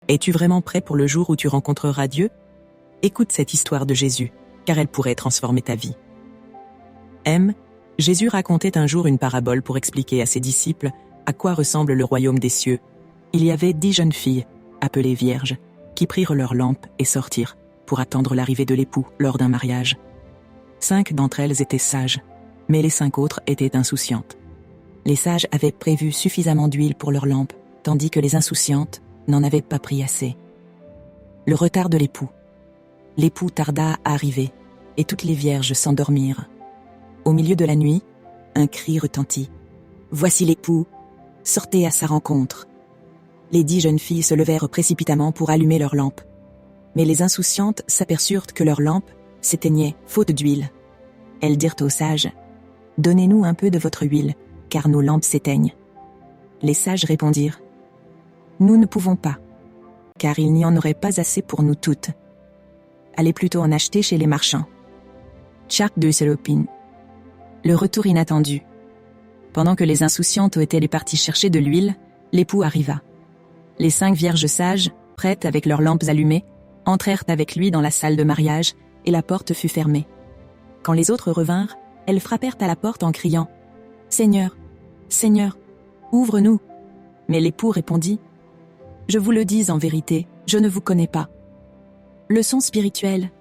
Es-tu vraiment prêt pour le jour où tu rencontreras Dieu? Écoute cette histoire de Jésus, car elle pourrait transformer ta vie. Jésus racontait un jour une parabole pour expliquer à ses disciples à quoi ressemble le royaume des cieux. Il y avait 10 jeunes filles, appelées vierges, qui prirent leurs lampes et sortirent pour attendre l'arrivée de l'époux lors d'un mariage. 5 d'entre elles étaient sages, mais les 5 autres étaient insouciantes. Les sages avaient prévu suffisamment d'huile pour leurs lampes, tandis que les insouciantes n'en avaient pas pris assez. Le retard de l'époux. L'époux tarda à arriver, et toutes les vierges s'endormirent. Au milieu de la nuit, un cri retentit. « Voici l'époux, sortez à sa rencontre !» Les 10 jeunes filles se levèrent précipitamment pour allumer leurs lampes. Mais les insouciantes s'aperçurent que leurs lampes s'éteignaient, faute d'huile. Elles dirent aux sages, « Donnez-nous un peu de votre huile, car nos lampes s'éteignent. » Les sages répondirent, « Nous ne pouvons pas, car il n'y en aurait pas assez pour nous toutes. Allez plutôt en acheter chez les marchands. » Tchak de Selopine. Le retour inattendu. Pendant que les insouciantes étaient parties chercher de l'huile, l'époux arriva. Les 5 vierges sages, prêtes avec leurs lampes allumées, entrèrent avec lui dans la salle de mariage, et la porte fut fermée. Quand les autres revinrent, elles frappèrent à la porte en criant « Seigneur, Seigneur, ouvre-nous !» Mais l'époux répondit « Je vous le dis en vérité, je ne vous connais pas. » Leçon spirituelle.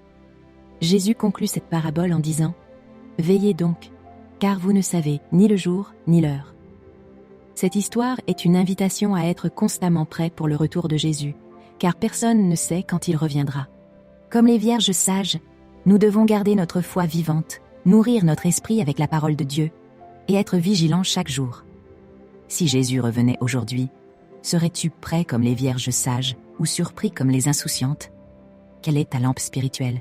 Jésus conclut cette parabole en disant « Veillez donc, car vous ne savez ni le jour ni l'heure. » Cette histoire est une invitation à être constamment prêt pour le retour de Jésus, car personne ne sait quand il reviendra. Comme les vierges sages, nous devons garder notre foi vivante, nourrir notre esprit avec la parole de Dieu, et être vigilants chaque jour. Si Jésus revenait aujourd'hui, serais-tu prêt comme les vierges sages ou surpris comme les insouciantes? Quelle est ta lampe spirituelle?